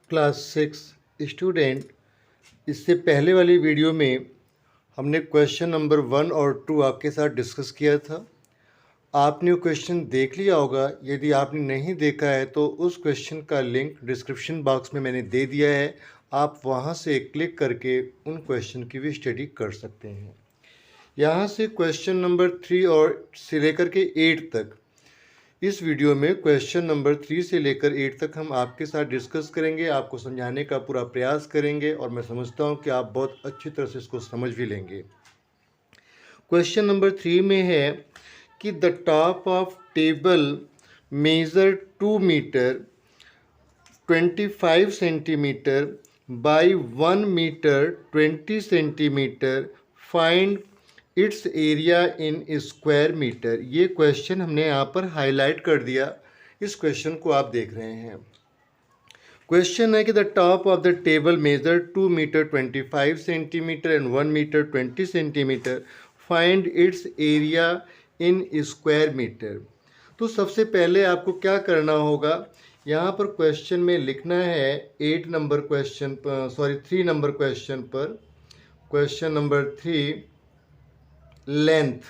Class 6 student, इससे पहले वाली वीडियो में हमने क्वेश्चन नंबर 1 और 2 आपके साथ डिस्कस किया था। आपने वो क्वेश्चन देख लिया होगा। यदि आपने नहीं देखा है तो उस क्वेश्चन का लिंक डिस्क्रिप्शन बॉक्स में मैंने दे दिया है। आप वहां से क्लिक करके उन क्वेश्चन की भी स्टडी कर सकते हैं। यहाँ से क्वेश्चन नंबर 3 और से लेकर के 8 तक, इस वीडियो में क्वेश्चन नंबर 3 से लेकर 8 तक हम आपके साथ डिस्कस करेंगे, आपको समझाने का पूरा प्रयास करेंगे और मैं समझता हूं कि आप बहुत अच्छी तरह से इसको समझ भी लेंगे। क्वेश्चन नंबर 3 में है कि the top of table measure 2 metre 25 centimetre by 1 metre 20 centimetre, find its area in square metre. ये क्वेश्चन हमने यहाँ पर हाईलाइट कर दिया। इस क्वेश्चन को आप देख रहे हैं। क्वेश्चन है कि the top of the table measure 2 metre 25 centimetre and 1 metre 20 centimetre, find its area in square metre. तो सबसे पहले आपको क्या करना होगा, यहाँ पर क्वेश्चन में लिखना है 8 नंबर क्वेश्चन पर, 3 नंबर क्वेश्चन पर, question number 3, length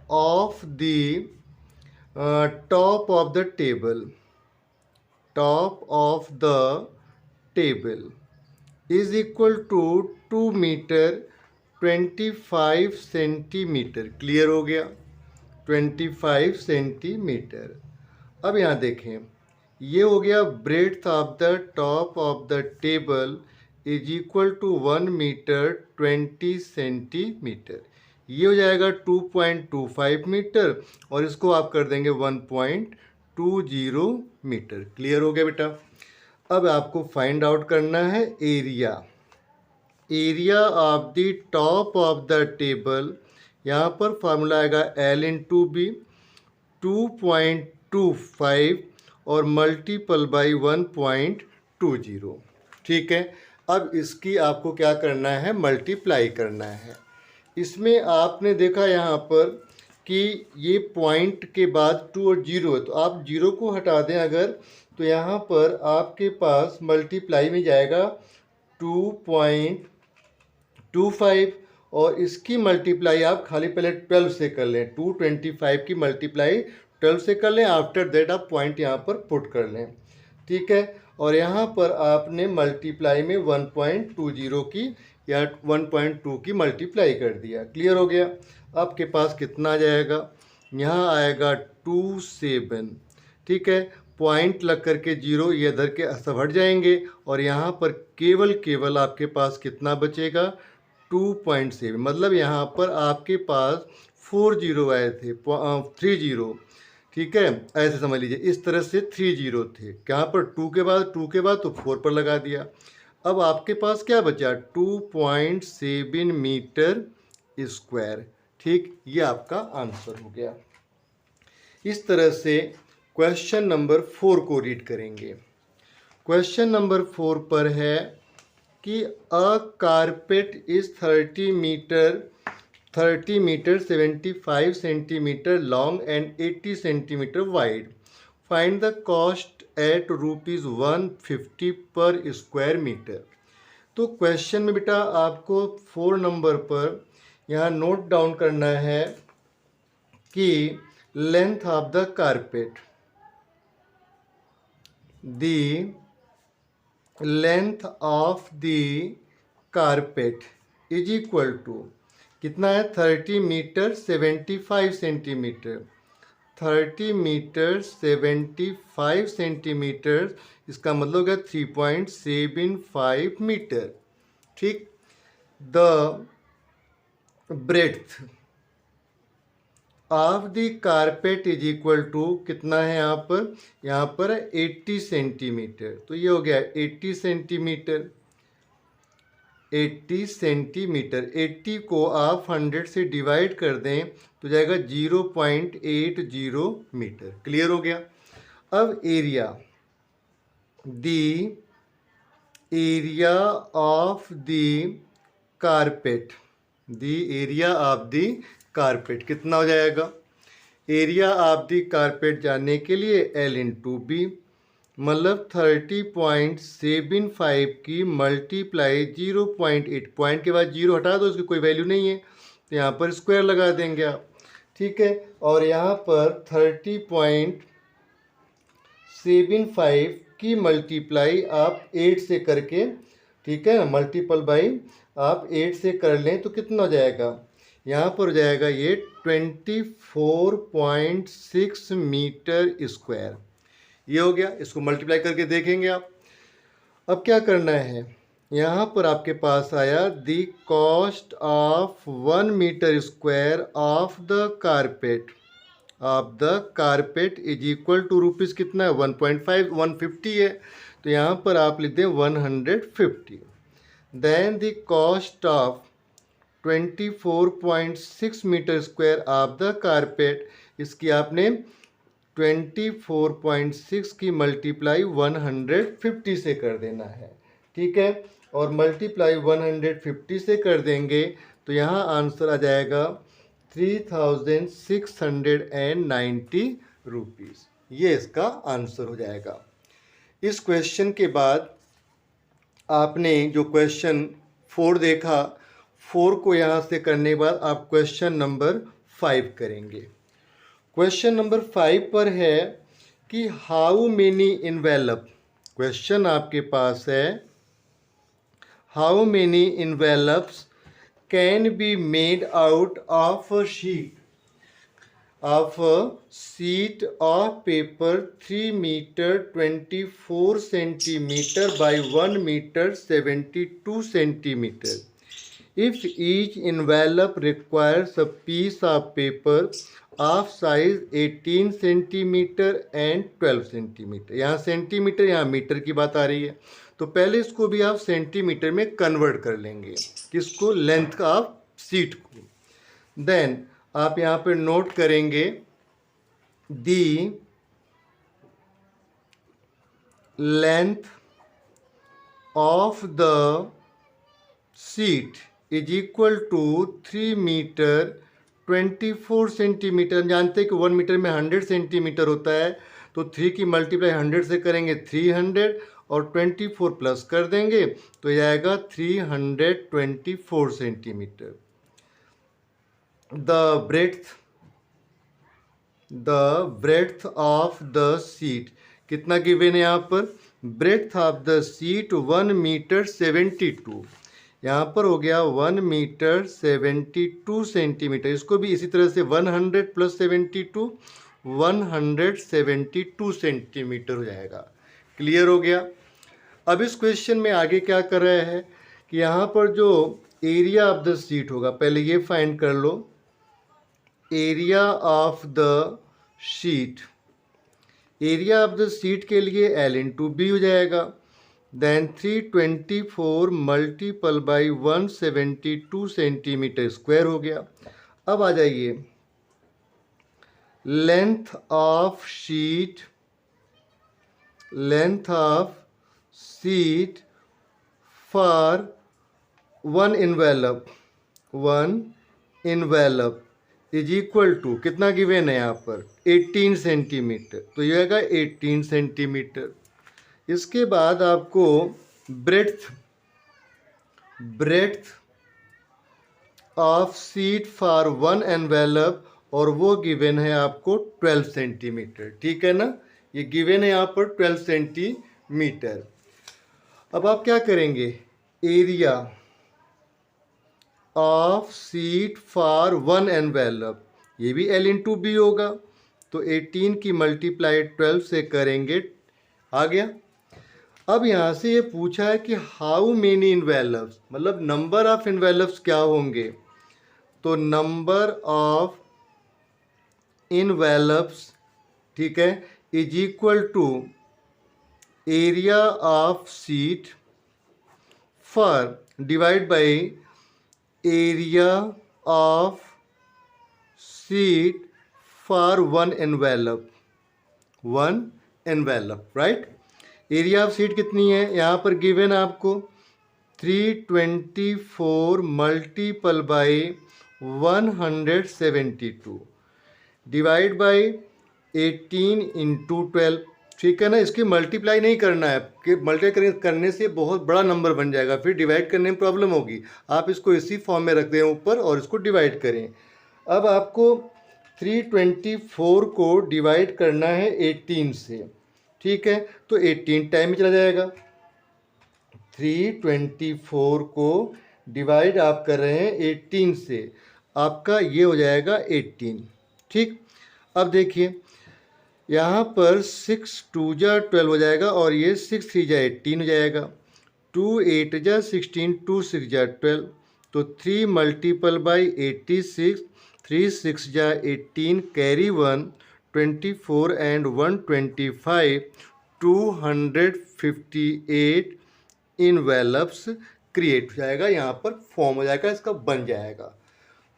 of the top of the table is equal to 2 metre 25 centimetre. Clear हो गया, 25 सेंटीमीटर। अब यहाँ देखें, ये हो गया breadth of the top of the table is equal to 1 metre 20 centimetre. ये हो जाएगा 2.25 मीटर और इसको आप कर देंगे 1.20 मीटर। क्लियर हो गया बेटा। अब आपको फाइंड आउट करना है area of the top of the table. यहाँ पर फॉर्मूला आएगा L इंटू बी, 2.25 और मल्टीपल बाई 1.20। ठीक है। अब इसकी आपको क्या करना है, मल्टीप्लाई करना है। इसमें आपने देखा यहाँ पर कि ये पॉइंट के बाद 2 और 0 है, तो आप 0 को हटा दें अगर, तो यहाँ पर आपके पास मल्टीप्लाई में जाएगा 2.25 और इसकी मल्टीप्लाई आप खाली पहले 12 से कर लें। 225 की मल्टीप्लाई 12 से कर लें। आफ्टर दैट आप पॉइंट यहाँ पर पुट कर लें। ठीक है। और यहाँ पर आपने मल्टीप्लाई में 1.20 की या 1.2 की मल्टीप्लाई कर दिया। क्लियर हो गया। आपके पास कितना आ जाएगा, यहाँ आएगा 27। ठीक है। पॉइंट लग करके 0 ये इधर के सब हट जाएंगे और यहाँ पर केवल आपके पास कितना बचेगा, 2.7। मतलब यहाँ पर आपके पास 4 0 आए थे, 3 0। ठीक है, ऐसे समझ लीजिए, इस तरह से 3 0 थे। यहाँ पर 2 के बाद तो 4 पर लगा दिया। अब आपके पास क्या बचा, 2.7 मीटर स्क्वायर। ठीक, ये आपका आंसर हो गया। इस तरह से क्वेश्चन नंबर 4 को रीड करेंगे। क्वेश्चन नंबर 4 पर है कि a carpet is 30 metre 75 centimetre long and 80 centimetre wide. Find the cost at ₹150 per square metre. तो क्वेश्चन में बेटा आपको 4 नंबर पर यहाँ नोट डाउन करना है कि length of the carpet, the length of the carpet is equal to कितना है, 30 मीटर 75 सेंटीमीटर। 30 मीटर 75 सेंटीमीटर, इसका मतलब होगा 3.75 मीटर। ठीक। The breadth of the carpet is equal to कितना है, यहाँ पर 80 सेंटीमीटर। तो ये हो गया 80 सेंटीमीटर। 80 सेंटीमीटर, 80 को आप 100 से डिवाइड कर दें तो जाएगा 0.80 मीटर। क्लियर हो गया। अब एरिया ऑफ द कारपेट कितना हो जाएगा। एरिया ऑफ द कारपेट जानने के लिए L इंटू बी, मतलब 30.75 की मल्टीप्लाई 0.8, पॉइंट के बाद जीरो हटा दो, उसकी कोई वैल्यू नहीं है, तो यहाँ पर स्क्वायर लगा देंगे आप। ठीक है, और यहाँ पर 30.75 की मल्टीप्लाई आप 8 से करके, ठीक है, मल्टीपल बाई आप 8 से कर लें तो कितना हो जाएगा, यहाँ पर हो जाएगा ये 24.6 मीटर स्क्वायर। ये हो गया, इसको मल्टीप्लाई करके देखेंगे आप। अब क्या करना है, यहाँ पर आपके पास आया the cost of 1 metre square of the carpet is equal to rupees कितना है, 1.5, 150 है, तो यहाँ पर आप लिख दें 150। Then the cost of 24.6 metre square of the carpet, इसकी आपने 24.6 की मल्टीप्लाई 150 से कर देना है। ठीक है, और मल्टीप्लाई 150 से कर देंगे तो यहाँ आंसर आ जाएगा 3690 रुपीज़। ये इसका आंसर हो जाएगा। इस क्वेश्चन के बाद आपने जो क्वेश्चन 4 देखा, 4 को यहाँ से करने के बाद आप क्वेश्चन नंबर 5 करेंगे। क्वेश्चन नंबर 5 पर है कि हाउ मेनी इनवेलप, क्वेश्चन आपके पास है how many envelopes can be made out of a sheet of paper 3 metre 24 centimetre by 1 metre 72 centimetre if each envelope requires a piece of paper of size 18 centimetre and 12 centimetre. यहाँ centimetre, यहाँ metre की बात आ रही है, तो पहले इसको भी आप सेंटीमीटर में कन्वर्ट कर लेंगे, किसको, लेंथ ऑफ शीट को। देन आप यहाँ पे नोट करेंगे the length of the sheet is equal to 3 metre 24 centimetre. जानते हैं कि 1 मीटर में 100 सेंटीमीटर होता है, तो 3 की मल्टीप्लाई 100 से करेंगे 300 और 24 प्लस कर देंगे तो यह आएगा 324 centimetre. The breadth of the sheet कितना गिवन है यहाँ पर, breadth of the sheet 1 metre 72, यहाँ पर हो गया 1 मीटर 72 सेंटीमीटर। इसको भी इसी तरह से 100 प्लस 72 172 सेंटीमीटर हो जाएगा। क्लियर हो गया। अब इस क्वेश्चन में आगे क्या कर रहे हैं कि यहाँ पर जो एरिया ऑफ द शीट होगा, पहले ये फाइंड कर लो, area of the sheet, area of the sheet के लिए L/B हो जाएगा। Then 324 multiple by 172 centimetre square हो गया। अब आ जाइए, length of sheet for one envelope is equal to कितना गिवन है यहाँ पर, 18 सेंटीमीटर, तो ये आएगा 18 सेंटीमीटर। इसके बाद आपको breadth of sheet for 1 envelope, और वो गिवन है आपको 12 सेंटीमीटर। ठीक है ना, ये गिवन है यहाँ पर 12 सेंटीमीटर। अब आप क्या करेंगे, area of sheet for 1 envelope, ये भी L/B होगा, तो 18 की मल्टीप्लाई 12 से करेंगे, आ गया। अब यहाँ से ये पूछा है कि हाउ मेनी इनवेलप्स, मतलब नंबर ऑफ इनवेलप्स क्या होंगे, तो नंबर ऑफ इनवेलप्स, ठीक है, is equal to area of sheet for divide by area of sheet for 1 envelope, right. Area of sheet कितनी है, यहाँ पर गिवन है आपको 324 multiple by 172 divide by 18 into 12, ठीक है ना। इसकी मल्टीप्लाई नहीं करना है कि मल्टीप्लाई करने से बहुत बड़ा नंबर बन जाएगा, फिर डिवाइड करने में प्रॉब्लम होगी। आप इसको इसी फॉर्म में रख दें ऊपर और इसको डिवाइड करें। अब आपको 324 को डिवाइड करना है 18 से, ठीक है। तो 18 टाइम में चला जाएगा। 324 को डिवाइड आप कर रहे हैं 18 से, आपका ये हो जाएगा 18, ठीक। अब देखिए यहाँ पर 6 2 जा 12 हो जाएगा और ये 6 3 जा 18 हो जाएगा। 2 8 जा 16, 2 6 जा 12, तो 3 मल्टीपल बाई 86, 3 6 जा 18, कैरी 1, 24 एंड 125, 258 इनवेलप्स क्रिएट हो जाएगा। यहाँ पर फॉर्म हो जाएगा, इसका बन जाएगा।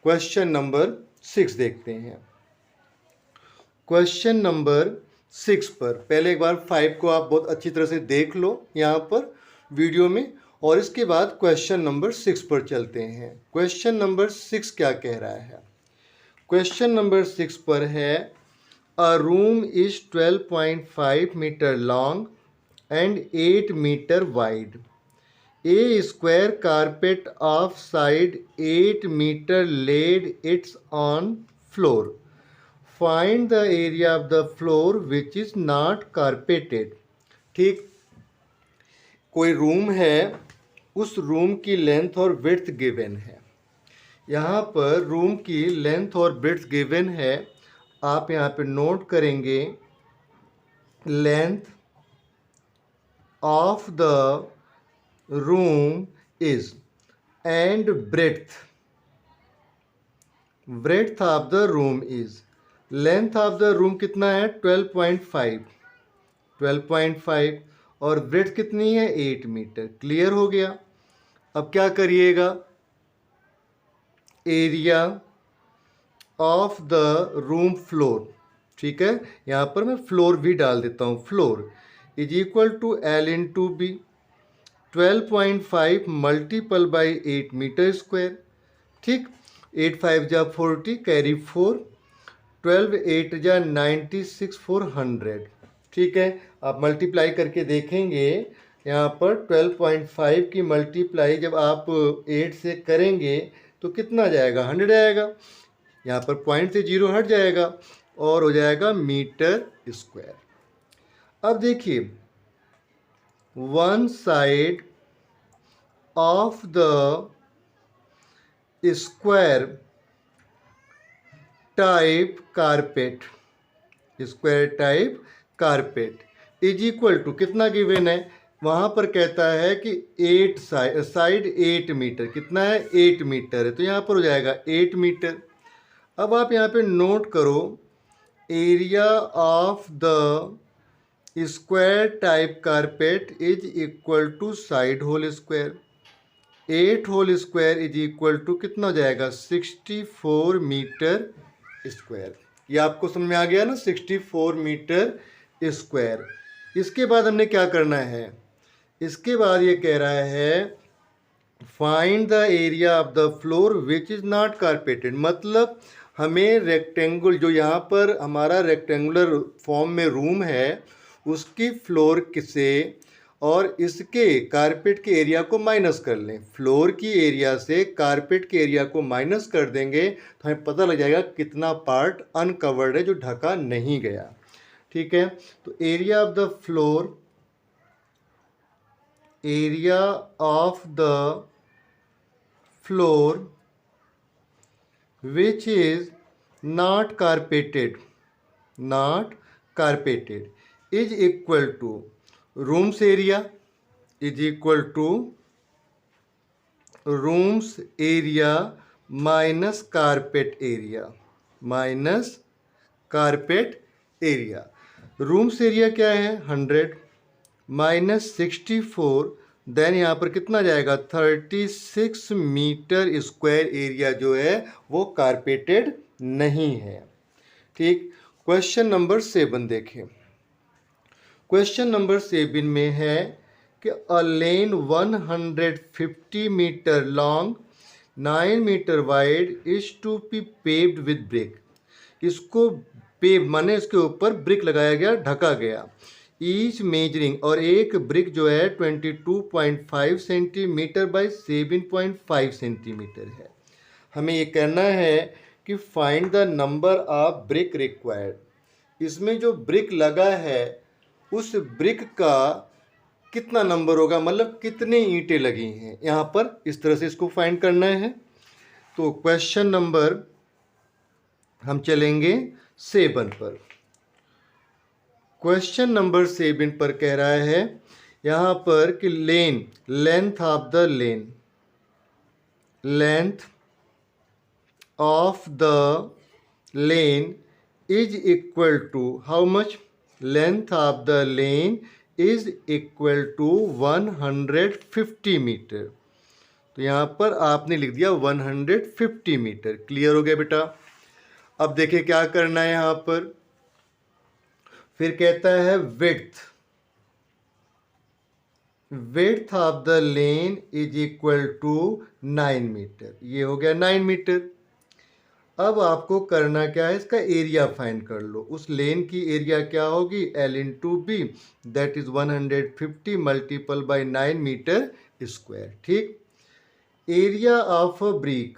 क्वेश्चन नंबर 6 देखते हैं। क्वेश्चन नंबर 6 पर पहले एक बार 5 को आप बहुत अच्छी तरह से देख लो यहाँ पर वीडियो में, और इसके बाद क्वेश्चन नंबर 6 पर चलते हैं। क्वेश्चन नंबर 6 क्या कह रहा है? क्वेश्चन नंबर 6 पर है a room is 12.5 metre long and 8 metre wide. A square carpet of side 8 meter laid its on floor. Find the area of the floor which is not carpeted. ठीक, कोई room है, उस room की length और width given है। यहाँ पर room की लेंथ और विड्थ गिवन है। आप यहाँ पे नोट करेंगे length of the room is and breadth of the room is, length of the room कितना है 12.5 और breadth कितनी है 8 मीटर। क्लियर हो गया। अब क्या करिएगा, area of the room floor, ठीक है, यहाँ पर मैं फ्लोर भी डाल देता हूँ। Floor is equal to L into B. 12.5 multiple by 8 metre square, ठीक। 8 5 जा 40, कैरी 4, 12 8 जा 96, 400, ठीक है। आप मल्टीप्लाई करके देखेंगे यहाँ पर 12.5 की मल्टीप्लाई जब आप 8 से करेंगे तो कितना जाएगा, 100 आएगा। यहाँ पर पॉइंट से 0 हट जाएगा और हो जाएगा मीटर स्क्वायर। अब देखिए one side of the square type carpet is equal to कितना गिवन है, वहाँ पर कहता है कि 8 साइड 8 मीटर, कितना है 8 मीटर है, तो यहाँ पर हो जाएगा 8 मीटर। अब आप यहाँ पे नोट करो area of the square type carpet is equal to side whole square. 8 whole square is equal to कितना हो जाएगा 64 मीटर स्क्वायर। ये आपको समझ में आ गया ना, 64 मीटर स्क्वायर। इसके बाद हमने क्या करना है, इसके बाद ये कह रहा है find the area of the floor which is not carpeted. मतलब हमें रेक्टेंगल, जो यहाँ पर हमारा रेक्टेंगुलर फॉर्म में रूम है, उसकी फ्लोर से और इसके कारपेट के एरिया को माइनस कर लें। फ्लोर की एरिया से कारपेट के एरिया को माइनस कर देंगे तो हमें पता लग जाएगा कितना पार्ट अनकवर्ड है जो ढका नहीं गया, ठीक है। तो area of the floor, area of the floor which is not carpeted is equal to rooms area is equal to rooms area minus carpet area rooms area क्या है 100 माइनस 64, देन यहाँ पर कितना जाएगा 36 मीटर स्क्वायर एरिया जो है वो carpeted नहीं है, ठीक। क्वेश्चन नंबर 7 देखें। क्वेश्चन नंबर 7 में है कि a lane 150 metre long 9 metre wide is to be paved with brick. इसको पेव माने इसके ऊपर ब्रिक लगाया गया, ढका गया। ईच मेजरिंग, और एक ब्रिक जो है 22.5 सेंटीमीटर बाई 7.5 सेंटीमीटर है। हमें ये कहना है कि find the number of brick required. इसमें जो ब्रिक लगा है उस ब्रिक का कितना नंबर होगा, मतलब कितने ईंटें लगी हैं यहाँ पर, इस तरह से इसको फाइंड करना है। तो क्वेश्चन नंबर हम चलेंगे 7 पर। क्वेश्चन नंबर 7 पर कह रहा है यहाँ पर कि length of the length of the lane is equal to how much, length of the lane is equal to 150 metre. तो यहाँ पर आपने लिख दिया 150 मीटर। क्लियर हो गया बेटा। अब देखिए क्या करना है यहाँ पर, फिर कहता है width of the lane is equal to 9 metre. ये हो गया 9 मीटर। अब आपको करना क्या है, इसका एरिया फाइंड कर लो। उस लेन की एरिया क्या होगी, L into B, that is 150 multiple by 9 metre square. ठीक। एरिया ऑफ अ ब्रिक,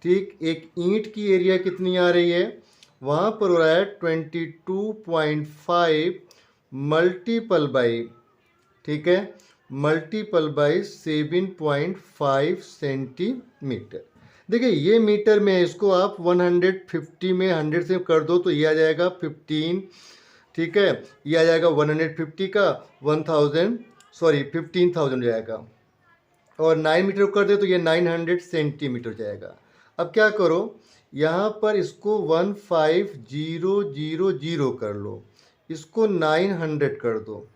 ठीक, एक ईंट की एरिया कितनी आ रही है, वहाँ पर हो रहा है 22.5 मल्टीपल बाई, ठीक है, मल्टीपल बाई 7.5 सेंटीमीटर। देखिए ये मीटर में है, इसको आप 150 में 100 से कर दो तो ये आ जाएगा 15, ठीक है, ये आ जाएगा 150 का 15,000 हो जाएगा, और 9 मीटर कर दे तो ये 900 सेंटीमीटर जाएगा। अब क्या करो, यहाँ पर इसको 15000 कर लो, इसको 900 कर दो,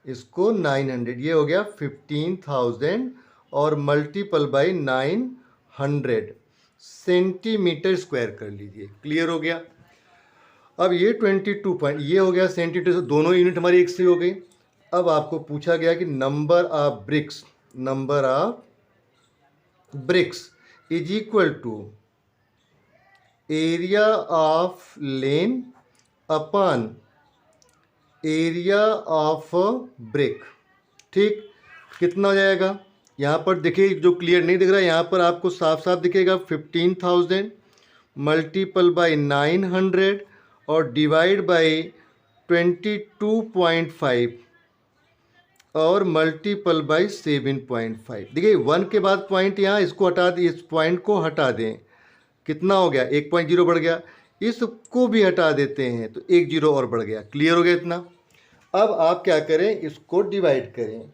इसको 900, ये हो गया 15,000 और मल्टीपल बाई 900 सेंटीमीटर स्क्वायर कर लीजिए। क्लियर हो गया। अब ये 22 पॉइंट, ये हो गया सेंटीमीटर, से दोनों यूनिट हमारी एक से हो गई। अब आपको पूछा गया कि number of bricks is equal to area of lane upon area of brick. ठीक, कितना हो जाएगा, यहाँ पर देखिए जो क्लियर नहीं दिख रहा है, यहाँ पर आपको साफ साफ दिखेगा 15,000 मल्टीपल बाई 900 और डिवाइड बाई 22.5 और मल्टीपल बाई 7.5। देखिए 1 के बाद पॉइंट यहाँ, इसको हटा दें, इस पॉइंट को हटा दें, कितना हो गया 1.0 बढ़ गया, इसको भी हटा देते हैं तो 1 0 और बढ़ गया। क्लियर हो गया इतना। अब आप क्या करें, इसको डिवाइड करें।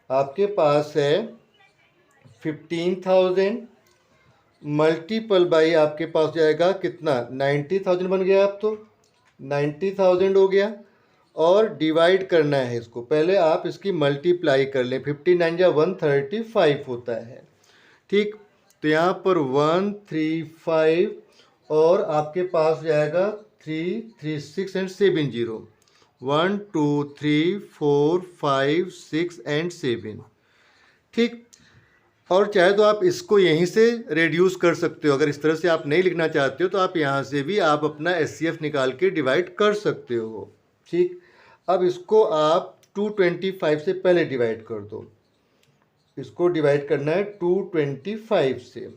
आपके पास है 15,000 मल्टीपल बाई आपके पास जाएगा कितना, 90,000 बन गया। अब तो 90,000 हो गया और डिवाइड करना है इसको। पहले आप इसकी मल्टीप्लाई कर लें, 59 या 135 होता है। ठीक, तो यहाँ पर 135 और आपके पास जाएगा 3 3 6 एंड 7 0, 1 2 3 4 5 6 एंड 7। ठीक, और चाहे तो आप इसको यहीं से रेड्यूस कर सकते हो। अगर इस तरह से आप नहीं लिखना चाहते हो तो आप यहाँ से भी आप अपना SCF निकाल के डिवाइड कर सकते हो। ठीक, अब इसको आप 225 से पहले डिवाइड कर दो। इसको डिवाइड करना है 225 से।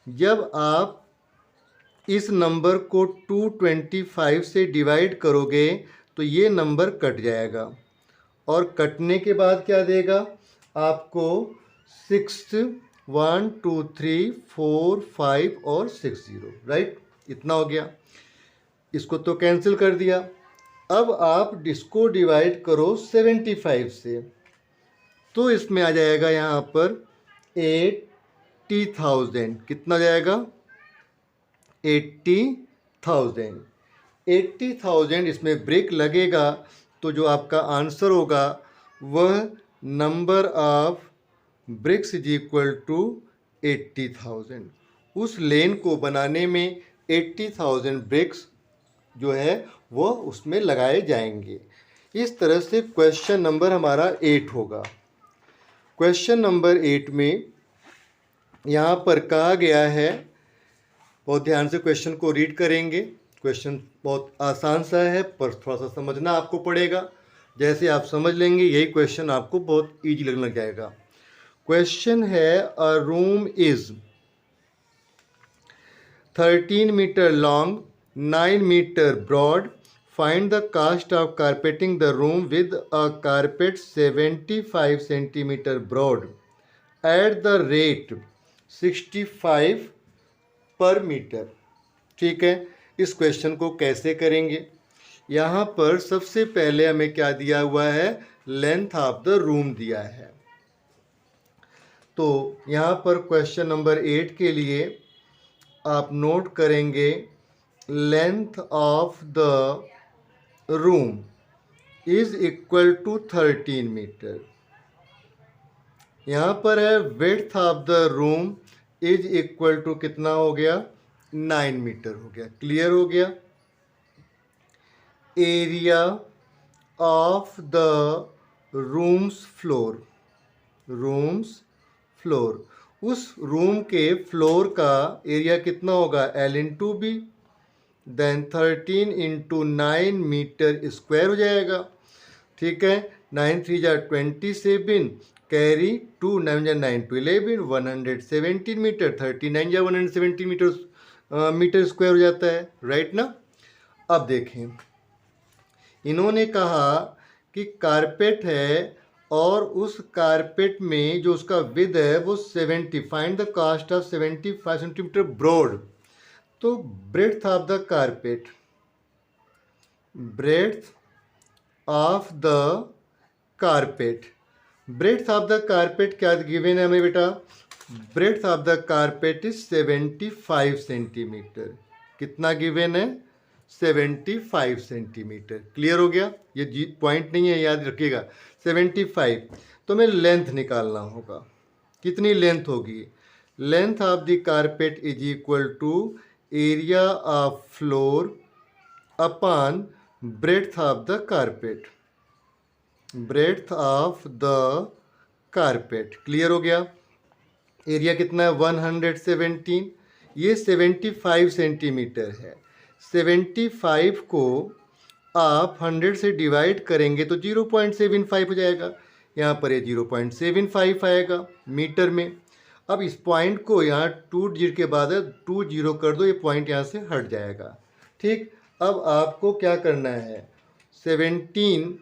जब आप इस नंबर को 225 से डिवाइड करोगे तो ये नंबर कट जाएगा, और कटने के बाद क्या देगा आपको 6 1 2 3 4 5 और 6 0, राइट, इतना हो गया। इसको तो कैंसिल कर दिया। अब आप इसको डिवाइड करो 75 से, तो इसमें आ जाएगा यहाँ पर 80,000। कितना जाएगा 80,000। 80,000 इसमें ब्रेक लगेगा, तो जो आपका आंसर होगा वह number of bricks is equal to 80,000। उस लेन को बनाने में 80,000 ब्रिक्स जो है वो उसमें लगाए जाएंगे। इस तरह से क्वेश्चन नंबर हमारा 8 होगा। क्वेश्चन नंबर 8 में यहाँ पर कहा गया है, बहुत ध्यान से क्वेश्चन को रीड करेंगे। क्वेश्चन बहुत आसान सा है पर थोड़ा सा समझना आपको पड़ेगा। जैसे आप समझ लेंगे यही क्वेश्चन आपको बहुत ईजी लगने लग जाएगा। क्वेश्चन है a room is 13 metre long 9 metre broad find the cost of carpeting the room with a carpet 75 centimetre broad at the rate 65 per metre. ठीक है, इस क्वेश्चन को कैसे करेंगे? यहाँ पर सबसे पहले हमें क्या दिया हुआ है, लेंथ ऑफ द रूम दिया है। तो यहाँ पर क्वेश्चन नंबर 8 के लिए आप नोट करेंगे length of the room is equal to 13 metre. यहाँ पर है width of the room is equal to कितना हो गया, 9 मीटर हो गया। क्लियर हो गया। Area of the rooms floor, उस रूम के फ्लोर का एरिया कितना होगा, L into B, then 13 into 9 metre square हो जाएगा। ठीक है, 9 3 जा 27, कैरी 2 9 जा 9 टू 11, 117 मीटर, 39 जा 117 मीटर स्क्वायर हो जाता है, राइट ना। अब देखें, इन्होंने कहा कि कारपेट है और उस कारपेट में जो उसका विद है वो 70, find the cost of 75 centimetre broad. तो breadth of the carpet, breadth of the carpet, breadth of the carpet क्या गिवन है हमें बेटा, breadth of the carpet is 75 centimetre. कितना गिवन है, 75 सेंटीमीटर। क्लियर हो गया, ये पॉइंट नहीं है, याद रखिएगा 75। तो हमें लेंथ निकालना होगा, कितनी लेंथ होगी, length of the carpet is equal to area of floor upon breadth of the carpet, breadth of the carpet. Clear हो गया। एरिया कितना है 117, ये 75 सेंटीमीटर है। 75 को आप 100 से डिवाइड करेंगे तो 0.75 हो जाएगा। यहाँ पर ये 0.75 आएगा मीटर में। अब इस पॉइंट को यहाँ 2 जीरो के बाद 2 जीरो कर दो, ये पॉइंट यहाँ से हट जाएगा। ठीक, अब आपको क्या करना है, 17,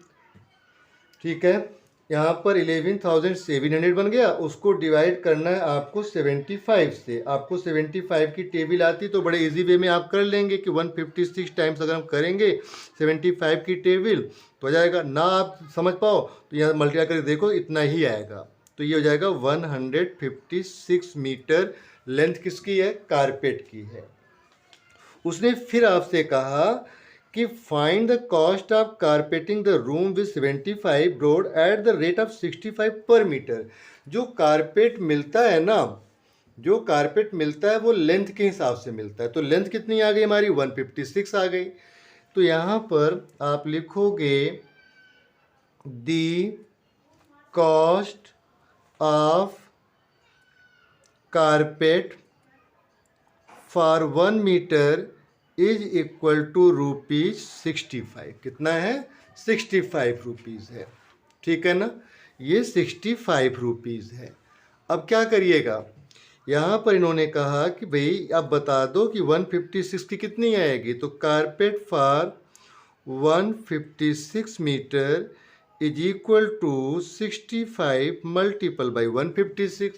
ठीक है, यहाँ पर 11,700 बन गया, उसको डिवाइड करना है आपको 75 से। आपको 75 की टेबल आती तो बड़े इजी वे में आप कर लेंगे कि 156 टाइम्स अगर हम करेंगे 75 की टेबल तो हो जाएगा। ना आप समझ पाओ तो यहाँ मल्टीप्लाई करके देखो, इतना ही आएगा। तो ये हो जाएगा 156 मीटर लेंथ किसकी है, कारपेट की है। उसने फिर आपसे कहा कि find the cost of carpeting the room with 75 broad at the rate of 65 per metre. जो कारपेट मिलता है ना, जो कारपेट मिलता है वो लेंथ के हिसाब से मिलता है। तो लेंथ कितनी आ गई हमारी, 156 आ गई। तो यहाँ पर आप लिखोगे the cost of carpet for 1 metre is equal to ₹65। कितना है, 65 रुपीज़ है। ठीक है ना, ये 65 रुपीज़ है। अब क्या करिएगा, यहाँ पर इन्होंने कहा कि भाई अब बता दो कि 156 की कितनी आएगी। तो carpet for 156 metre is equal to 65 multiple by 156।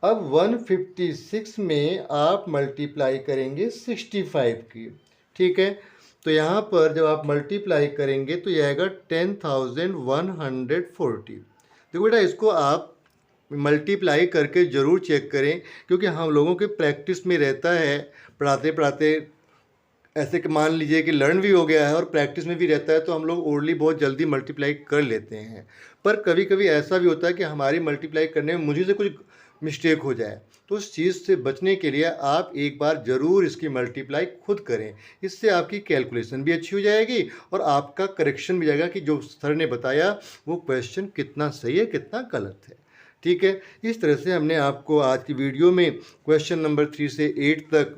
अब 156 में आप मल्टीप्लाई करेंगे 65 की। ठीक है, तो यहाँ पर जब आप मल्टीप्लाई करेंगे तो यह आएगा 10,140। देखो बेटा, इसको आप मल्टीप्लाई करके ज़रूर चेक करें, क्योंकि हम लोगों के प्रैक्टिस में रहता है, पढ़ाते पढ़ाते ऐसे कि मान लीजिए कि लर्न भी हो गया है और प्रैक्टिस में भी रहता है, तो हम लोग ओरली बहुत जल्दी मल्टीप्लाई कर लेते हैं। पर कभी कभी ऐसा भी होता है कि हमारी मल्टीप्लाई करने में मुझे से कुछ मिस्टेक हो जाए, तो उस चीज़ से बचने के लिए आप एक बार ज़रूर इसकी मल्टीप्लाई खुद करें। इससे आपकी कैलकुलेशन भी अच्छी हो जाएगी और आपका करेक्शन भी जाएगा कि जो सर ने बताया वो क्वेश्चन कितना सही है कितना गलत है। ठीक है, इस तरह से हमने आपको आज की वीडियो में क्वेश्चन नंबर 3 से 8 तक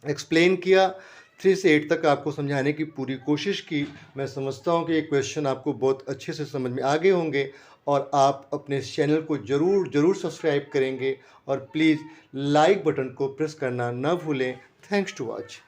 एक्सप्लेन किया। 3 से 8 तक आपको समझाने की पूरी कोशिश की। मैं समझता हूँ कि ये क्वेश्चन आपको बहुत अच्छे से समझ में आ गए होंगे और आप अपने इस चैनल को ज़रूर सब्सक्राइब करेंगे और प्लीज़ लाइक बटन को प्रेस करना ना भूलें। Thanks to watch.